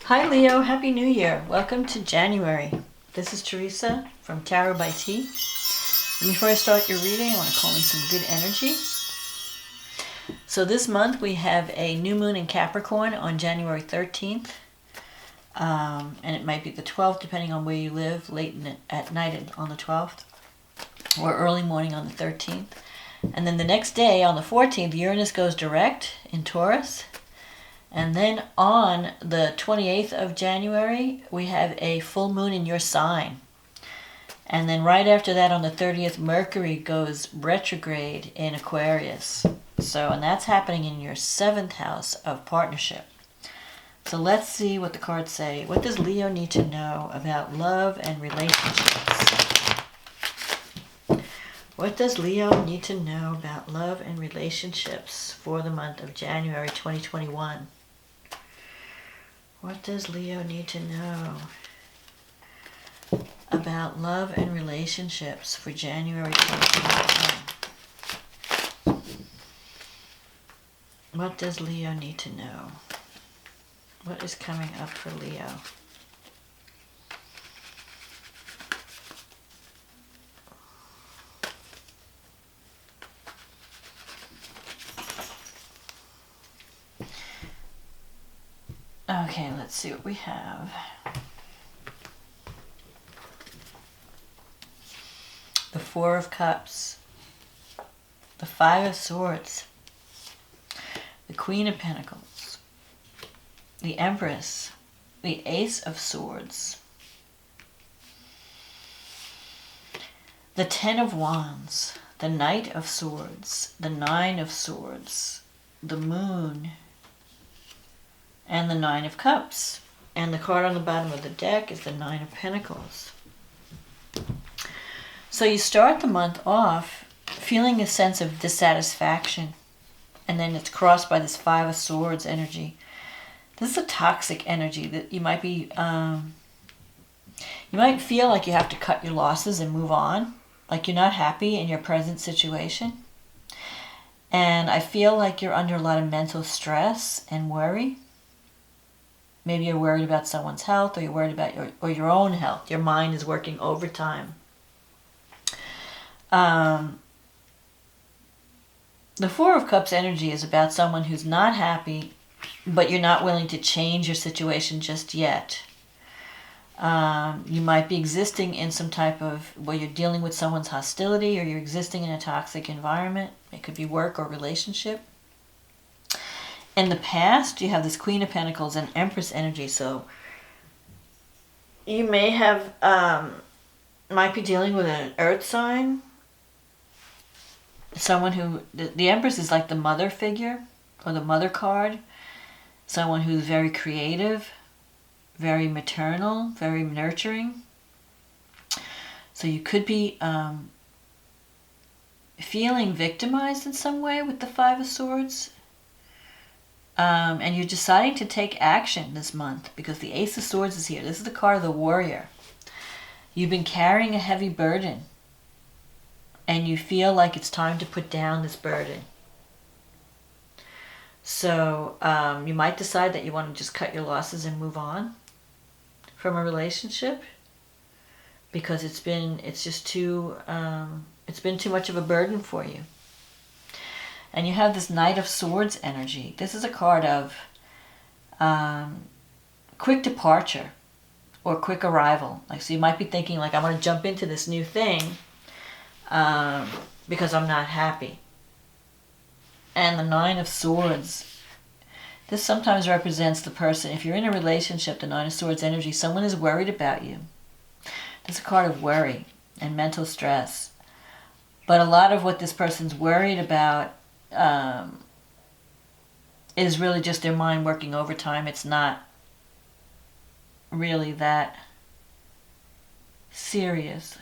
Hi Leo, Happy New Year. Welcome to January. This is Teresa from Tarot by T. And before I start your reading, I want to call in some good energy. So this month we have a new moon in Capricorn on January 13th. And it might be the 12th depending on where you live, late at night on the 12th or early morning on the 13th. And then the next day on the 14th, Uranus goes direct in Taurus. And then on the 28th of January, we have a full moon in your sign. And then right after that on the 30th, Mercury goes retrograde in Aquarius. And that's happening in your 7th house of partnership. So let's see what the cards say. What does Leo need to know about love and relationships? What does Leo need to know about love and relationships for the month of January 2021? What does Leo need to know about love and relationships for January 2021? What does Leo need to know? What is coming up for Leo? Okay, let's see what we have. The Four of Cups, the Five of Swords, the Queen of Pentacles, the Empress, the Ace of Swords, the Ten of Wands, the Knight of Swords, the Nine of Swords, the Moon, and the Nine of Cups. And the card on the bottom of the deck is the Nine of Pentacles. So you start the month off feeling a sense of dissatisfaction, and then it's crossed by this Five of Swords energy. This is a toxic energy that you might be, you might feel like you have to cut your losses and move on, like you're not happy in your present situation. And I feel like you're under a lot of mental stress and worry. Maybe you're worried about someone's health, or you're worried about your own health. Your mind is working overtime. The Four of Cups energy is about someone who's not happy, but you're not willing to change your situation just yet. You might be existing in some type of, where you're dealing with someone's hostility, or you're existing in a toxic environment. It could be work or relationship. In the past, you have this Queen of Pentacles and Empress energy, so you may have, might be dealing with an earth sign. Someone who, the Empress is like the mother figure, or the mother card. Someone who's very creative, very maternal, very nurturing. So you could be feeling victimized in some way with the Five of Swords. And you're deciding to take action this month because the Ace of Swords is here. This is the card of the warrior. You've been carrying a heavy burden, and you feel like it's time to put down this burden. So you might decide that you want to just cut your losses and move on from a relationship because it's been too much of a burden for you. And you have this Knight of Swords energy. This is a card of quick departure or quick arrival. So you might be thinking, I want to jump into this new thing because I'm not happy. And the Nine of Swords. This sometimes represents the person. If you're in a relationship, the Nine of Swords energy, someone is worried about you. This is a card of worry and mental stress. But a lot of what this person's worried about is really just their mind working overtime. It's not really that serious.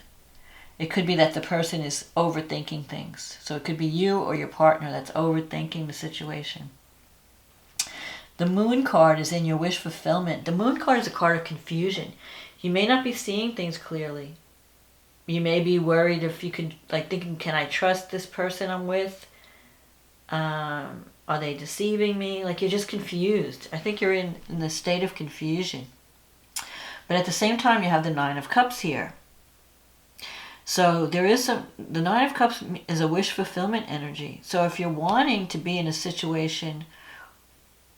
It could be that the person is overthinking things. So it could be you or your partner that's overthinking the situation. The Moon card is in your wish fulfillment. The Moon card is a card of confusion. You may not be seeing things clearly. You may be worried if you can, thinking, can I trust this person I'm with? Are they deceiving me? Like, you're just confused. I think you're in the state of confusion. But at the same time, you have the Nine of Cups here. So there is the Nine of Cups is a wish fulfillment energy. So if you're wanting to be in a situation,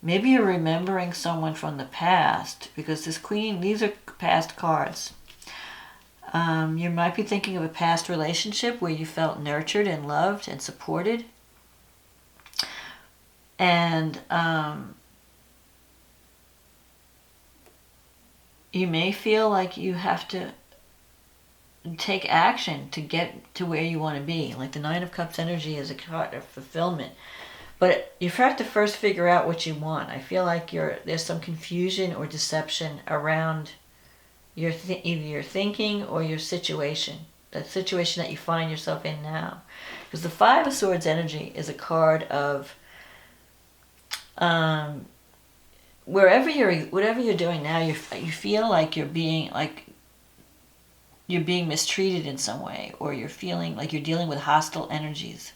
maybe you're remembering someone from the past, because this Queen, these are past cards. You might be thinking of a past relationship where you felt nurtured and loved and supported. And you may feel like you have to take action to get to where you want to be. Like the Nine of Cups energy is a card of fulfillment. But you have to first figure out what you want. I feel like there's some confusion or deception around either your thinking or your situation. The situation that you find yourself in now. Because the Five of Swords energy is a card of whatever you're doing now, you feel like you're being mistreated in some way, or you're feeling like you're dealing with hostile energies.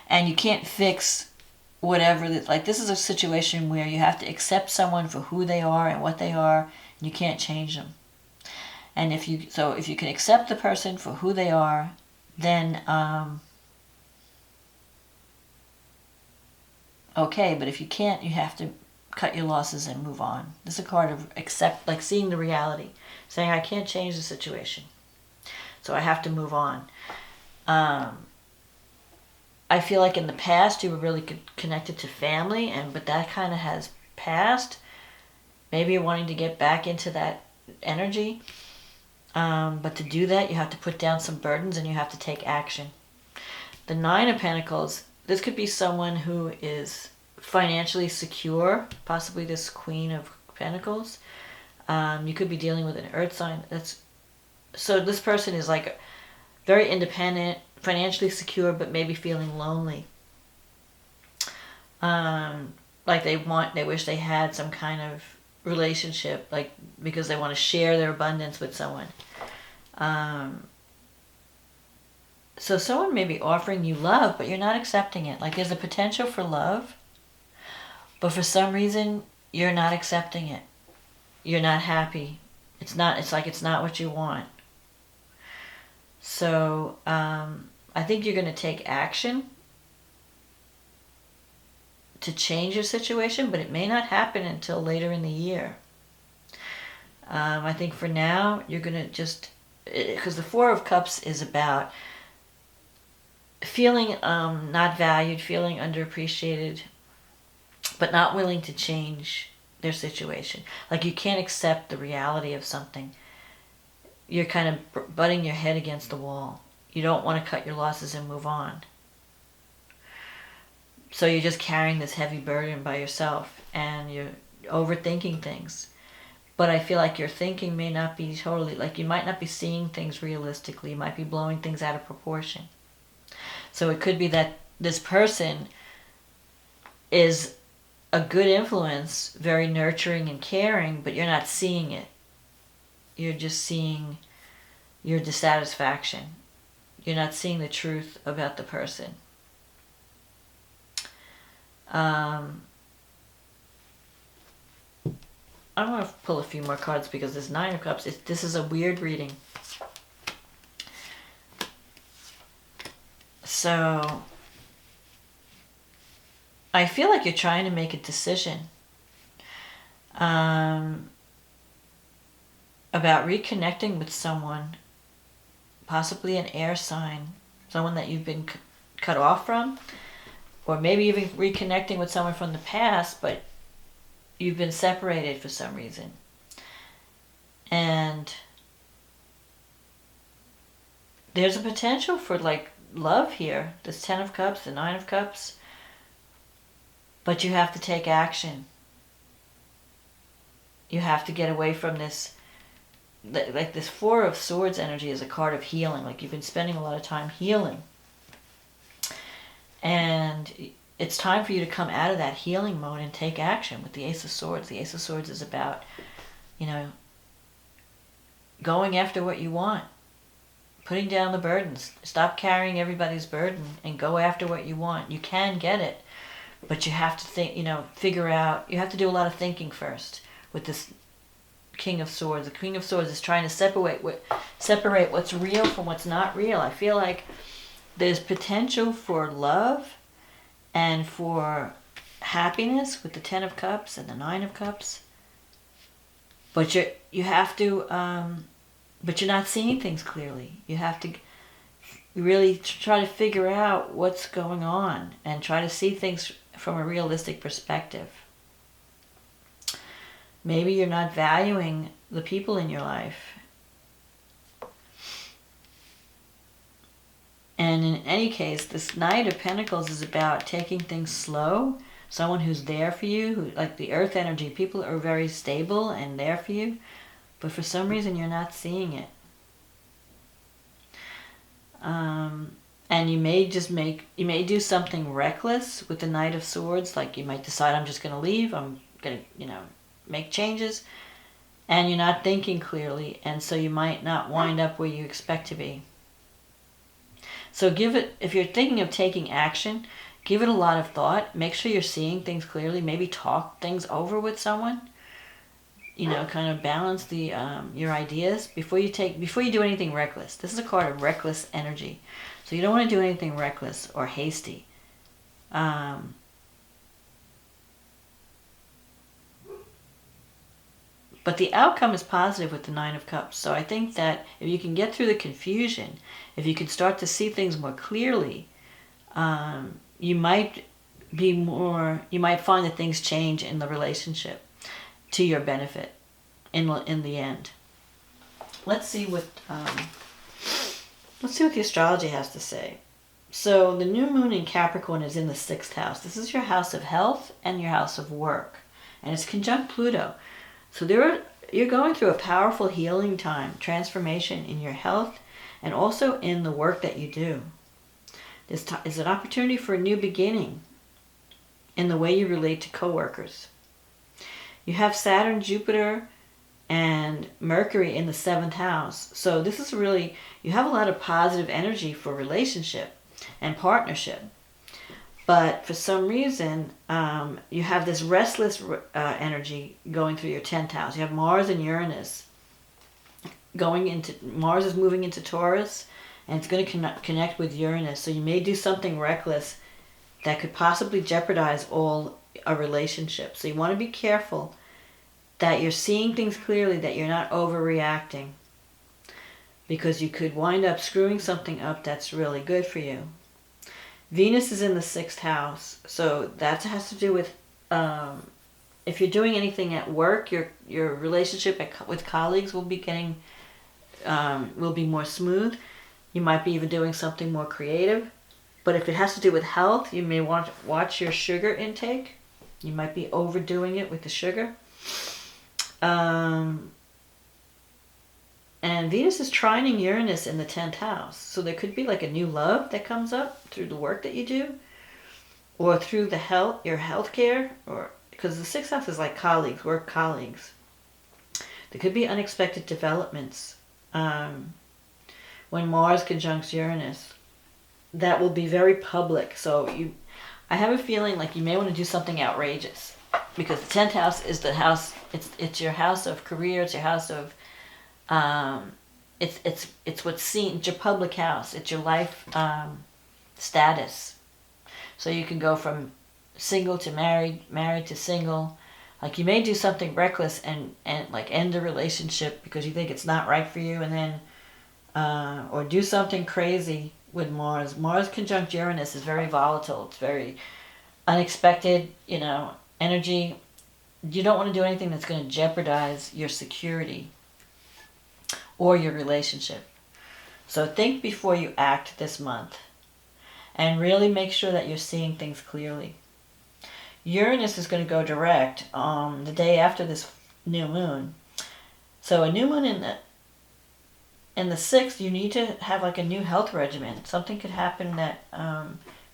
And you can't fix whatever, like this is a situation where you have to accept someone for who they are and what they are, and you can't change them. And if you can accept the person for who they are, then okay, but if you can't, you have to cut your losses and move on. This is a card of like seeing the reality, saying I can't change the situation, so I have to move on. I feel like in the past you were really connected to family, but that kind of has passed. Maybe you're wanting to get back into that energy, but to do that you have to put down some burdens and you have to take action. The Nine of Pentacles, this could be someone who is financially secure, possibly this Queen of Pentacles. You could be dealing with an earth sign. So this person is like very independent, financially secure, but maybe feeling lonely. Like they wish they had some kind of relationship, like because they want to share their abundance with someone. So someone may be offering you love, but you're not accepting it. Like there's a potential for love, but for some reason you're not accepting it. You're not happy. It's like it's not what you want. So I think you're going to take action to change your situation, but it may not happen until later in the year. I think for now you're going to because the Four of Cups is about feeling not valued, feeling underappreciated, but not willing to change their situation. Like you can't accept the reality of something. You're kind of butting your head against the wall. You don't want to cut your losses and move on. So you're just carrying this heavy burden by yourself and you're overthinking things. But I feel like your thinking may not be totally, like you might not be seeing things realistically. You might be blowing things out of proportion. So it could be that this person is a good influence, very nurturing and caring, but you're not seeing it. You're just seeing your dissatisfaction. You're not seeing the truth about the person. I'm going to pull a few more cards because this Nine of Cups, this is a weird reading. So I feel like you're trying to make a decision about reconnecting with someone, possibly an air sign, someone that you've been cut off from, or maybe even reconnecting with someone from the past, but you've been separated for some reason. And there's a potential for like love here, this Ten of Cups, the Nine of Cups, but you have to take action. You have to get away from this, like this Four of Swords energy is a card of healing. Like you've been spending a lot of time healing. And it's time for you to come out of that healing mode and take action with the Ace of Swords. The Ace of Swords is about, going after what you want. Putting down the burdens. Stop carrying everybody's burden and go after what you want. You can get it. But you have to think, figure out, you have to do a lot of thinking first with this King of Swords. The King of Swords is trying to separate what's real from what's not real. I feel like there's potential for love and for happiness with the Ten of Cups and the Nine of Cups. But you have to, but you're not seeing things clearly. You have to really try to figure out what's going on and try to see things from a realistic perspective. Maybe you're not valuing the people in your life. And in any case, this Knight of Pentacles is about taking things slow. Someone who's there for you, who, like the earth energy, people are very stable and there for you, but for some reason you're not seeing it. And you may do something reckless with the Knight of Swords, like you might decide, I'm just going to leave, I'm going to, make changes, and you're not thinking clearly, and so you might not wind up where you expect to be. So if you're thinking of taking action, give it a lot of thought. Make sure you're seeing things clearly. Maybe talk things over with someone. Kind of balance your ideas before you do anything reckless. This is a card of reckless energy. So you don't want to do anything reckless or hasty. But the outcome is positive with the Nine of Cups. So I think that if you can get through the confusion, if you can start to see things more clearly, you might find that things change in the relationship to your benefit in the end. Let's see what the astrology has to say. So the new moon in Capricorn is in the 6th house. This is your house of health and your house of work, and it's conjunct Pluto. So you're going through a powerful healing time, transformation in your health, and also in the work that you do. This is an opportunity for a new beginning in the way you relate to coworkers. You have Saturn, Jupiter, and Mercury in the 7th house. So this is really, you have a lot of positive energy for relationship and partnership. But for some reason, you have this restless energy going through your 10th house. You have Mars and Uranus Mars is moving into Taurus, and it's going to connect with Uranus. So you may do something reckless that could possibly jeopardize a relationship. So you want to be careful that you're seeing things clearly, that you're not overreacting, because you could wind up screwing something up that's really good for you. Venus is in the 6th house, so that has to do with if you're doing anything at work, your relationship with colleagues will be more smooth. You might be even doing something more creative. But if it has to do with health, you may want to watch your sugar intake. You might be overdoing it with the sugar. And Venus is trining Uranus in the 10th house. So there could be like a new love that comes up through the work that you do, or through your health care, or because the 6th house is like colleagues, work colleagues. There could be unexpected developments when Mars conjuncts Uranus. That will be very public. So I have a feeling like you may want to do something outrageous, because the 10th house is the house. It's your house of career. It's your house of it's what's seen. It's your public house. It's your life status. So you can go from single to married to single. Like you may do something reckless and like end a relationship because you think it's not right for you, and then or do something crazy with Mars. Mars conjunct Uranus is very volatile. It's very unexpected, energy. You don't want to do anything that's going to jeopardize your security or your relationship. So think before you act this month, and really make sure that you're seeing things clearly. Uranus is going to go direct the day after this new moon. So a new moon in the 6th, you need to have like a new health regimen. Something could happen that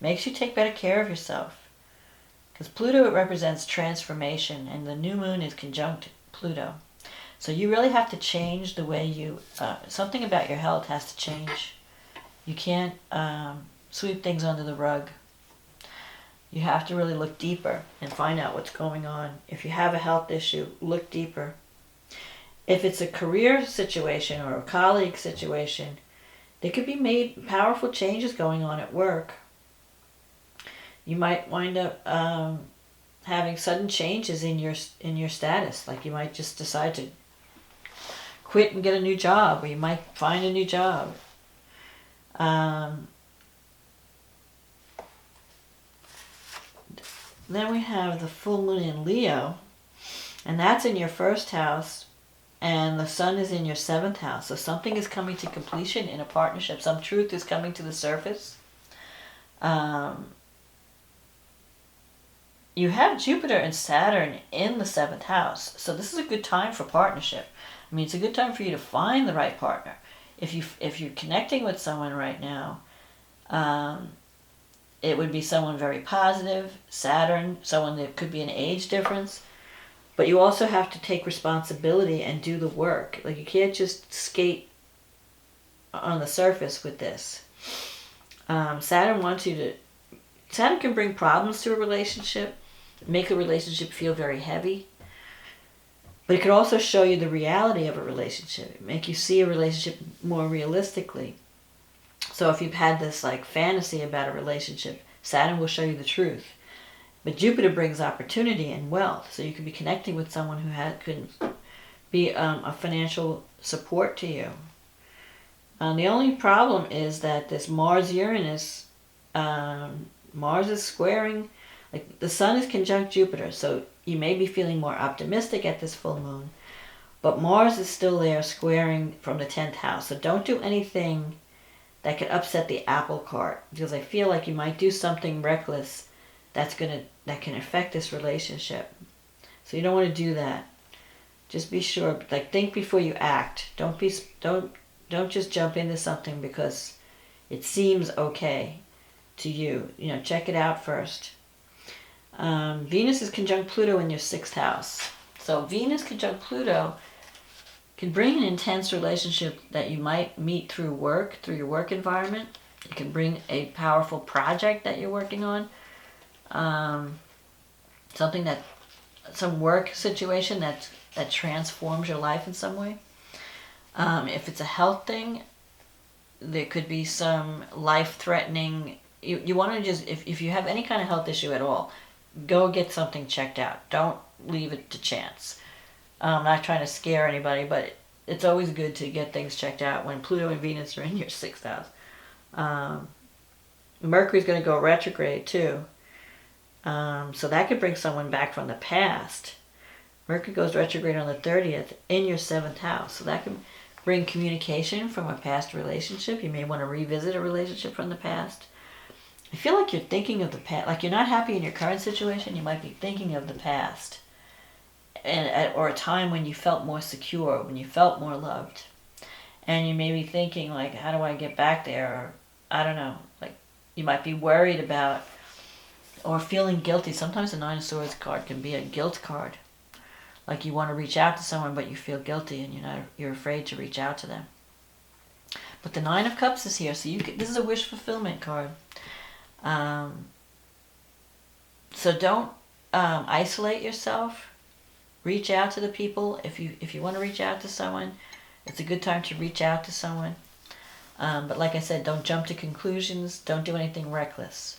makes you take better care of yourself. Because Pluto represents transformation, and the new moon is conjunct Pluto. So you really have to change the way something about your health has to change. You can't sweep things under the rug. You have to really look deeper and find out what's going on. If you have a health issue, look deeper. If it's a career situation or a colleague situation, there could be powerful changes going on at work. You might wind up having sudden changes in your status. Like you might just decide to quit and get a new job, or you might find a new job. Then we have the full moon in Leo, and that's in your first house, and the sun is in your 7th house. So something is coming to completion in a partnership. Some truth is coming to the surface. You have Jupiter and Saturn in the 7th house. So this is a good time for partnership. I mean, it's a good time for you to find the right partner. If you're connecting with someone right now, it would be someone very positive, Saturn, someone that could be an age difference. But you also have to take responsibility and do the work. Like you can't just skate on the surface with this. Saturn can bring problems to a relationship, make a relationship feel very heavy. But it could also show you the reality of a relationship, make you see a relationship more realistically. So if you've had this like fantasy about a relationship, Saturn will show you the truth. But Jupiter brings opportunity and wealth. So you could be connecting with someone who could be a financial support to you. The only problem is that this Mars-Uranus, Mars is squaring, like the sun is conjunct Jupiter. So you may be feeling more optimistic at this full moon. But Mars is still there squaring from the 10th house. So don't do anything that could upset the apple cart, because I feel like you might do something reckless that can affect this relationship. So you don't want to do that. Just be sure, like think before you act. Don't just jump into something because it seems okay to you. You know, check it out first. Venus is conjunct Pluto in your 6th house. So Venus conjunct Pluto can bring an intense relationship that you might meet through work, through your work environment. It can bring a powerful project that you're working on. Some work situation that transforms your life in some way. If it's a health thing, there could be some life-threatening. You want to just, if you have any kind of health issue at all, go get something checked out. Don't leave it to chance. I'm not trying to scare anybody, but it's always good to get things checked out when Pluto and Venus are in your 6th house. Mercury's going to go retrograde too. So that could bring someone back from the past. Mercury goes retrograde on the 30th in your 7th house. So that can bring communication from a past relationship. You may want to revisit a relationship from the past. I feel like you're thinking of the past. Like you're not happy in your current situation, you might be thinking of the past. Or a time when you felt more secure, when you felt more loved. And you may be thinking like, how do I get back there? Or I don't know. Like you might be worried about or feeling guilty. Sometimes the 9 of Swords card can be a guilt card. Like you want to reach out to someone but you feel guilty and you're afraid to reach out to them. But the 9 of Cups is here, so this is a wish fulfillment card. So don't isolate yourself. Reach out to the people. If you want to reach out to someone, it's a good time to reach out to someone. But like I said, don't jump to conclusions. Don't do anything reckless.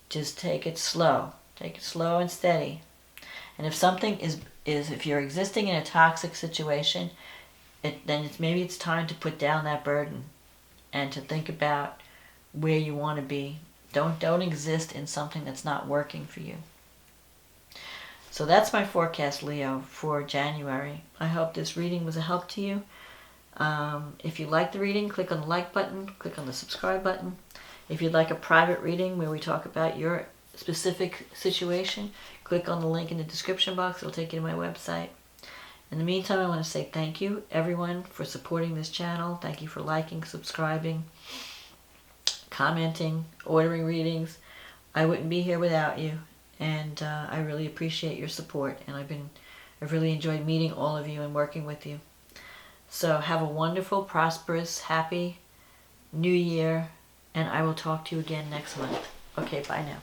Just take it slow. Take it slow and steady. And if something if you're existing in a toxic situation, then maybe it's time to put down that burden and to think about where you want to be. Don't exist in something that's not working for you. So that's my forecast, Leo, for January. I hope this reading was a help to you. If you like the reading, click on the like button, click on the subscribe button. If you'd like a private reading where we talk about your specific situation, click on the link in the description box. It'll take you to my website. In the meantime, I want to say thank you, everyone, for supporting this channel. Thank you for liking, subscribing, commenting, ordering readings. I wouldn't be here without you. And I really appreciate your support, and I've really enjoyed meeting all of you and working with you. So have a wonderful, prosperous, happy New Year, and I will talk to you again next month. Okay, bye now.